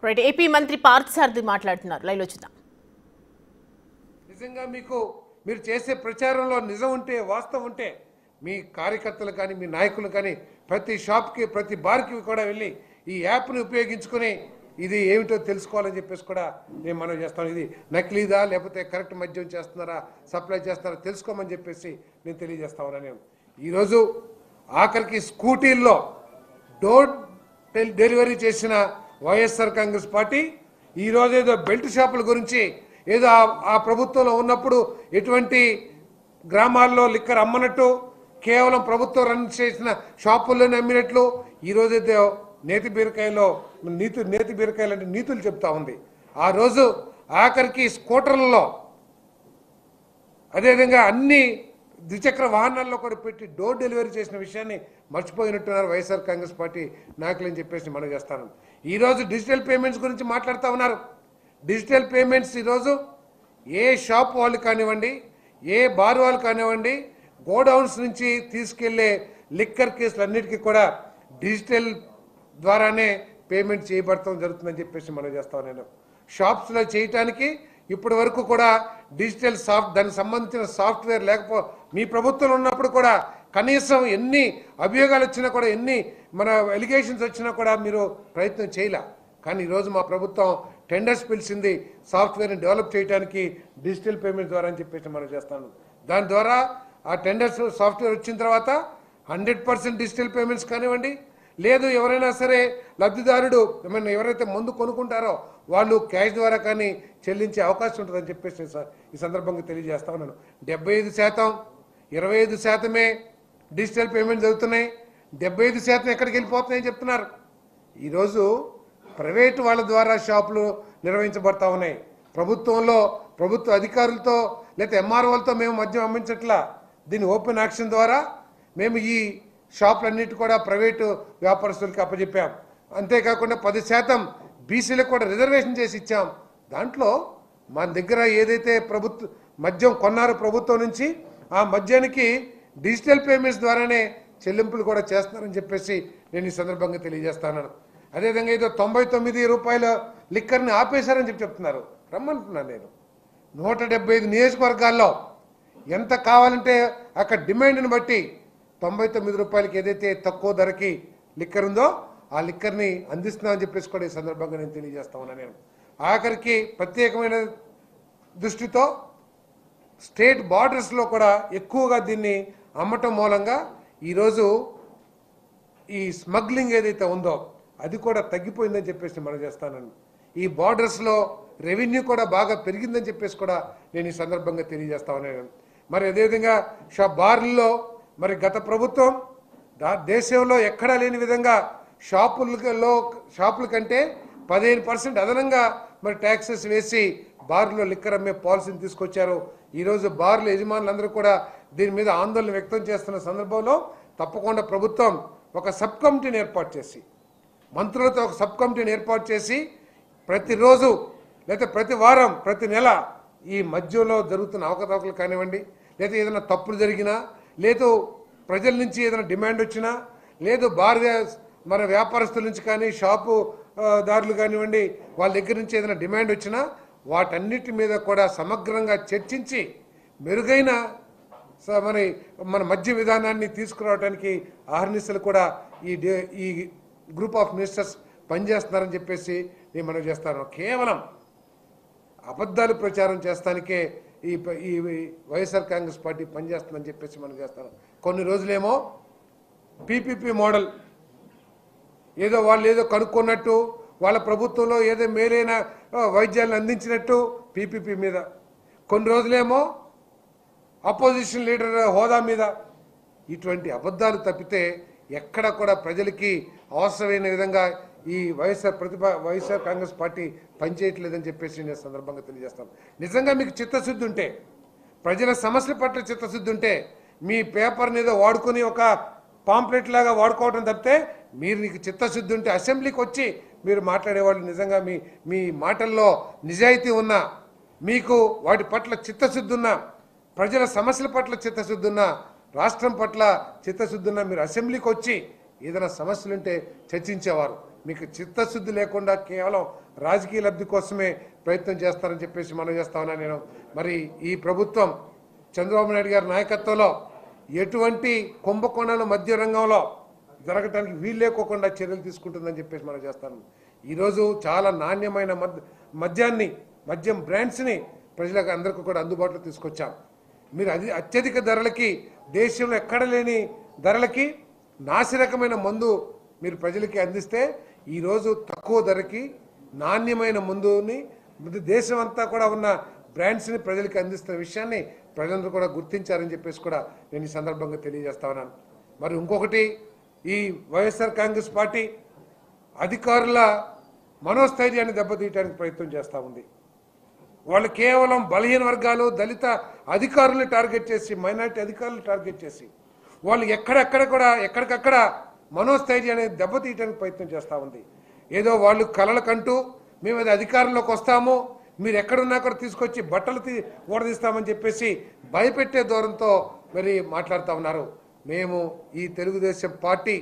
Right AP మంత్రి పార్థసారథి మాట్లాడుతున్నారు live లో చూద్దాం. నిజంగా మీరు చేసే ప్రచారంలో నిజం ఉంటే వాస్తవం ఉంటే మీ కార్యకర్తలు కానీ మీ నాయకులు కానీ ప్రతి షాప్కి ప్రతి బార్కి కూడా వెళ్ళి ఈ యాప్ని ఉపయోగించుకొని ఇది ఏమిటో తెలుసుకోవాలని చెప్పేసి కూడా నేను మనం చేస్తాను. ఇది నకిలీదా లేకపోతే కరెక్ట్ మద్యం చేస్తున్నారా సప్లై చేస్తున్నారా తెలుసుకోమని చెప్పేసి నేను తెలియజేస్తా ఉన్నాను. నేను ఈరోజు ఆఖరికి స్కూటీల్లో డోర్ డెలివరీ చేసిన వైఎస్ఆర్ కాంగ్రెస్ పార్టీ ఈరోజు ఏదో బెల్ట్ షాపుల గురించి ఏదో ఆ ప్రభుత్వంలో ఉన్నప్పుడు ఎటువంటి గ్రామాల్లో లిక్కర్ అమ్మనట్టు కేవలం ప్రభుత్వం రన్ చేసిన షాపుల్లోనే అమ్మినట్లు ఈరోజైతే నేతి బీరకాయలో నేతి బీరకాయలు అంటే నీతులు చెప్తా ఉంది. ఆ రోజు ఆఖరికి స్కూటర్లలో అదేవిధంగా అన్ని ద్విచక్ర వాహనాల్లో కూడా పెట్టి డోర్ డెలివరీ చేసిన విషయాన్ని మర్చిపోయినట్టున్నారు వైఎస్ఆర్ కాంగ్రెస్ పార్టీ నాయకులు అని చెప్పేసి మనం చేస్తాను. ఈరోజు డిజిటల్ పేమెంట్స్ గురించి మాట్లాడుతూ ఉన్నారు. డిజిటల్ పేమెంట్స్ ఈరోజు ఏ షాప్ వాళ్ళు కానివ్వండి, ఏ బార్ వాళ్ళు కానివ్వండి, గోడౌన్స్ నుంచి తీసుకెళ్లే లిక్కర్ కేసులన్నిటికీ కూడా డిజిటల్ ద్వారానే పేమెంట్ చేయబడటం జరుగుతుందని చెప్పేసి మనం చేస్తాం. నేను షాప్స్లో చేయటానికి ఇప్పటి వరకు కూడా డిజిటల్ దానికి సంబంధించిన సాఫ్ట్వేర్ మీ ప్రభుత్వంలో ఉన్నప్పుడు కూడా కనీసం ఎన్ని అభియోగాలు వచ్చినా కూడా ఎన్ని మన ఎలిగేషన్స్ వచ్చినా కూడా మీరు ప్రయత్నం చేయలే. కానీ ఈరోజు మా ప్రభుత్వం టెండర్స్ పిలిచింది సాఫ్ట్వేర్ని డెవలప్ చేయడానికి డిజిటల్ పేమెంట్ ద్వారా అని చెప్పేసి మనం చేస్తాను. దాని ద్వారా ఆ టెండర్స్ సాఫ్ట్వేర్ వచ్చిన తర్వాత 100% డిజిటల్ పేమెంట్స్ కానివ్వండి, లేదు ఎవరైనా సరే లబ్ధిదారుడు ఎవరైతే మందు కొనుక్కుంటారో వాళ్ళు క్యాష్ ద్వారా కానీ చెల్లించే అవకాశం ఉంటుందని చెప్పేసి ఈ సందర్భంగా తెలియజేస్తా ఉన్నాను. 75%, 25% డిజిటల్ పేమెంట్ జరుగుతున్నాయి. 75% ఎక్కడికి వెళ్ళిపోతున్నాయని చెప్తున్నారు. ఈరోజు ప్రైవేటు వాళ్ళ ద్వారా షాపులు నిర్వహించబడతా ఉన్నాయి. ప్రభుత్వ అధికారులతో లేదా ఎంఆర్ఓలతో మేము మద్యం అమ్మించట్లా. దీన్ని ఓపెన్ యాక్షన్ ద్వారా మేము ఈ షాపులన్నిటి కూడా ప్రైవేటు వ్యాపారస్తులకి అప్పచెప్పాం. అంతేకాకుండా 10% బీసీలకు కూడా రిజర్వేషన్ చేసి ఇచ్చాం. దాంట్లో మన దగ్గర ఏదైతే మద్యం కొన్నారో ప్రభుత్వం నుంచి ఆ మద్యానికి డిజిటల్ పేమెంట్స్ ద్వారానే చెల్లింపులు కూడా చేస్తున్నారని చెప్పేసి నేను ఈ సందర్భంగా తెలియజేస్తాను. అదేవిధంగా ఏదో 99 రూపాయల లిక్కర్ని ఆపేశారని చెప్తున్నారు. రమ్మంటున్నాను నేను. 175 నియోజకవర్గాల్లో ఎంత కావాలంటే అక్కడ డిమాండ్ని బట్టి 99 రూపాయలకి ఏదైతే తక్కువ ధరకి లిక్కర్ ఉందో ఆ లిక్కర్ని అందిస్తున్నామని చెప్పేసి కూడా ఈ సందర్భంగా నేను తెలియజేస్తా ఉన్నాను. నేను ఆఖరికి ప్రత్యేకమైన దృష్టితో స్టేట్ బార్డర్స్లో కూడా ఎక్కువగా దీన్ని అమ్మటం మూలంగా ఈరోజు ఈ స్మగ్లింగ్ ఏదైతే ఉందో అది కూడా తగ్గిపోయిందని చెప్పేసి మనం చేస్తానని, ఈ బార్డర్స్లో రెవెన్యూ కూడా బాగా పెరిగిందని చెప్పేసి కూడా నేను ఈ సందర్భంగా తెలియజేస్తా ఉన్నాను. మరి అదేవిధంగా బార్లలో గత ప్రభుత్వం దేశంలో ఎక్కడా లేని విధంగా షాపుల కంటే 15% అదనంగా ట్యాక్సెస్ వేసి బార్లో లిక్కర్ అమ్మే పాలసీని తీసుకొచ్చారు. ఈరోజు బార్ల యజమానులందరూ కూడా దీని మీద ఆందోళన వ్యక్తం చేస్తున్న సందర్భంలో తప్పకుండా ప్రభుత్వం ఒక సబ్ కమిటీని ఏర్పాటు చేసి, మంత్రులతో ఒక సబ్ కమిటీని ఏర్పాటు చేసి ప్రతిరోజు లేదా ప్రతి వారం ప్రతి నెల ఈ మధ్యలో జరుగుతున్న అవకతవకలు కానివ్వండి, లేదా ఏదైనా తప్పులు జరిగినా, లేదు ప్రజల నుంచి ఏదైనా డిమాండ్ వచ్చినా, లేదు మన వ్యాపారస్తుల నుంచి కానీ షాపు దారులు కానివ్వండి వాళ్ళ దగ్గర నుంచి ఏదైనా డిమాండ్ వచ్చినా వాటన్నిటి మీద కూడా సమగ్రంగా చర్చించి మెరుగైన మన మధ్య విధానాన్ని తీసుకురావడానికి అహర్నిశలు కూడా ఈ గ్రూప్ ఆఫ్ మినిస్టర్స్ పనిచేస్తున్నారని చెప్పేసి నేను మనం చేస్తాను. కేవలం అబద్ధాలు ప్రచారం చేస్తానికే ఈ వైఎస్ఆర్ కాంగ్రెస్ పార్టీ పనిచేస్తుందని చెప్పేసి మనం చేస్తాను. కొన్ని రోజులేమో పీపీపీ మోడల్ ఏదో వాళ్ళు ఏదో కనుక్కున్నట్టు, వాళ్ళ ప్రభుత్వంలో ఏదో మేలైన వైద్యాలను అందించినట్టు పీపీపీ మీద, కొన్ని రోజులేమో అపోజిషన్ లీడర్ హోదా మీద. ఇటువంటి అబద్ధాలు తప్పితే ఎక్కడ కూడా ప్రజలకి అవసరమైన విధంగా ఈ వైఎస్ఆర్ కాంగ్రెస్ పార్టీ పనిచేయట్లేదని చెప్పేసి నేను సందర్భంగా తెలియజేస్తాను. నిజంగా మీకు చిత్తశుద్ధి ఉంటే, ప్రజల సమస్యల పట్ల చిత్తశుద్ధి ఉంటే మీ పేపర్ని ఏదో వాడుకొని ఒక పాంప్లెట్ లాగా వాడుకోవడం తప్పితే నీకు చిత్తశుద్ధి ఉంటే అసెంబ్లీకి వచ్చి మీరు మాట్లాడేవాళ్ళు, నిజంగా మీ మాటల్లో నిజాయితీ ఉన్నా, మీకు వాటి పట్ల చిత్తశుద్ధి ఉన్నా, ప్రజల సమస్యల పట్ల చిత్తశుద్ధి ఉన్నా, రాష్ట్రం పట్ల చిత్తశుద్ధి ఉన్నా మీరు అసెంబ్లీకి వచ్చి ఏదైనా సమస్యలుంటే చర్చించేవారు. మీకు చిత్తశుద్ధి లేకుండా కేవలం రాజకీయ లబ్ధి కోసమే ప్రయత్నం చేస్తారని చెప్పేసి మనం చేస్తా ఉన్నా నేను. మరి ఈ ప్రభుత్వం చంద్రబాబు నాయుడు గారి నాయకత్వంలో ఎటువంటి కుంభకోణాలు మధ్య రంగంలో జరగటానికి వీలు లేకోకుండా చర్యలు తీసుకుంటుందని చెప్పేసి మనం చేస్తాను. ఈరోజు చాలా నాణ్యమైన మద్యం బ్రాండ్స్ని ప్రజలకు అందరికీ కూడా అందుబాటులో తీసుకొచ్చాం. మీరు అత్యధిక ధరలకి, దేశంలో ఎక్కడ లేని ధరలకి నాసిరకమైన మందు మీరు ప్రజలకి అందిస్తే ఈరోజు తక్కువ ధరకి నాణ్యమైన మందుని దేశం అంతా కూడా ఉన్న బ్రాండ్స్ని ప్రజలకి అందిస్తున్న విషయాన్ని ప్రజలందరూ కూడా గుర్తించారని చెప్పేసి కూడా నేను ఈ సందర్భంగా తెలియజేస్తా ఉన్నాను. మరి ఇంకొకటి, ఈ వైఎస్ఆర్ కాంగ్రెస్ పార్టీ అధికారుల మనోస్థైర్యాన్ని దెబ్బతీయడానికి ప్రయత్నం చేస్తూ ఉంది. వాళ్ళు కేవలం బలహీన వర్గాలు, దళిత అధికారులను టార్గెట్ చేసి, మైనారిటీ అధికారులను టార్గెట్ చేసి వాళ్ళు ఎక్కడికక్కడ మనోస్థైర్యాన్ని దెబ్బతీయడానికి ప్రయత్నం చేస్తూ ఉంది. ఏదో వాళ్ళు కలలకంటూ మేము అది అధికారంలోకి వస్తాము, మీరు ఎక్కడున్నా కూడా తీసుకొచ్చి బట్టలు ఊడదీస్తామని చెప్పేసి భయపెట్టే ధోరణితో మరి మాట్లాడుతూ ఉన్నారు. మేము ఈ తెలుగుదేశం పార్టీ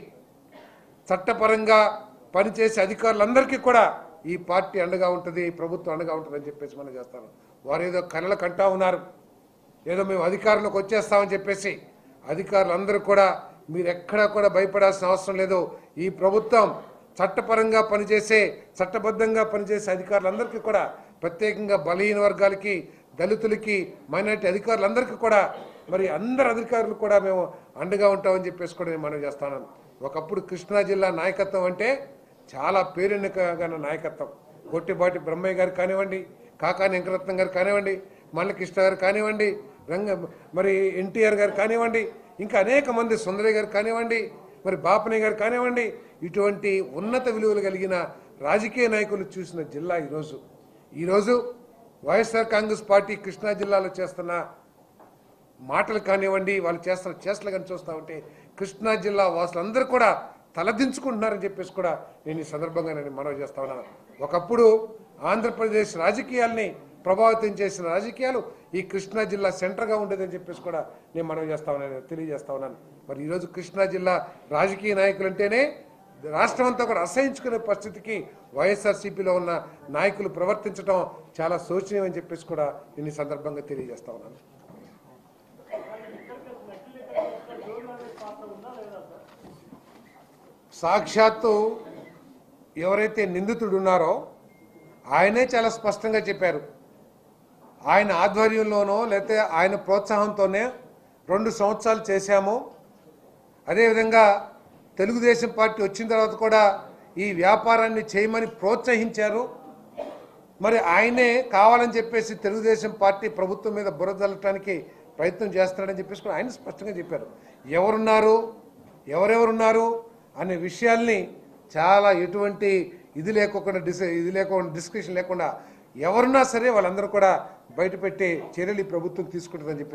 చట్టపరంగా పనిచేసే అధికారులందరికీ కూడా ఈ పార్టీ అండగా ఉంటుంది, ప్రభుత్వం అండగా ఉంటుందని చెప్పేసి మనం చేస్తాను. వారు ఏదో కలలు కంటా ఉన్నారు, ఏదో మేము అధికారంలోకి వచ్చేస్తామని చెప్పేసి. అధికారులందరూ కూడా మీరు ఎక్కడా కూడా భయపడాల్సిన అవసరం లేదు. ఈ ప్రభుత్వం చట్టపరంగా పనిచేసే, చట్టబద్ధంగా పనిచేసే అధికారులందరికీ కూడా, ప్రత్యేకంగా బలహీన వర్గాలకి, దళితులకి, మైనారిటీ అధికారులందరికీ కూడా, మరి అందరు అధికారులు కూడా మేము అండగా ఉంటామని చెప్పేసి కూడా నేను మనం చేస్తాను. ఒకప్పుడు కృష్ణా జిల్లా నాయకత్వం అంటే చాలా పేరెన్నికగల నాయకత్వం. గొట్టిబాటి బ్రహ్మయ్య గారు కానివ్వండి, కాకాని వెంకటరత్నం గారు కానివ్వండి, మల్లకృష్ణ గారు కానివ్వండి, మరి ఎన్టీఆర్ గారు కానివ్వండి, ఇంకా అనేక మంది, సుందరయ్య గారు కానివ్వండి, మరి బాపనయ్య గారు కానివ్వండి, ఇటువంటి ఉన్నత విలువలు కలిగిన రాజకీయ నాయకులు చూసిన జిల్లా ఈరోజు వైఎస్ఆర్ కాంగ్రెస్ పార్టీ కృష్ణా జిల్లాలో చేస్తున్న మాటలు కానివ్వండి, వాళ్ళు చేస్తున్న చేష్టలు కానీ చూస్తూ ఉంటే కృష్ణా జిల్లా వాసులందరూ కూడా తలదించుకుంటున్నారని చెప్పేసి కూడా నేను ఈ సందర్భంగా నేను మనవి చేస్తా ఉన్నాను. ఒకప్పుడు ఆంధ్రప్రదేశ్ రాజకీయాల్ని ప్రభావితం చేసిన రాజకీయాలు ఈ కృష్ణా జిల్లా సెంటర్గా ఉండేదని చెప్పేసి కూడా నేను మనవి చేస్తా ఉన్నాను, తెలియజేస్తా ఉన్నాను. మరి ఈరోజు కృష్ణా జిల్లా రాజకీయ నాయకులు అంటేనే రాష్ట్రం అంతా కూడా అసహించుకునే పరిస్థితికి వైఎస్ఆర్సీపీలో ఉన్న నాయకులు ప్రవర్తించడం చాలా శోచనీయం అని చెప్పేసి కూడా నేను ఈ సందర్భంగా తెలియజేస్తా ఉన్నాను. సాక్షాత్తు ఎవరైతే నిందితుడు ఉన్నారో ఆయనే చాలా స్పష్టంగా చెప్పారు. ఆయన ఆధ్వర్యంలోనో లేకపోతే ఆయన ప్రోత్సాహంతోనే 2 సంవత్సరాలు చేశాము. అదేవిధంగా తెలుగుదేశం పార్టీ వచ్చిన తర్వాత కూడా ఈ వ్యాపారాన్ని చేయమని ప్రోత్సహించారు. మరి ఆయనే కావాలని చెప్పేసి తెలుగుదేశం పార్టీ ప్రభుత్వం మీద బురద జల్లటానికి ప్రయత్నం చేస్తున్నాడని చెప్పేసి కూడా ఆయన స్పష్టంగా చెప్పారు. ఎవరెవరున్నారు అనే విషయాల్ని చాలా ఎటువంటి ఇది లేకుండా డిస్కషన్ లేకుండా ఎవరున్నా సరే వాళ్ళందరూ కూడా బయటపెట్టే చర్యలు ఈ ప్రభుత్వం తీసుకుంటుందని చెప్పి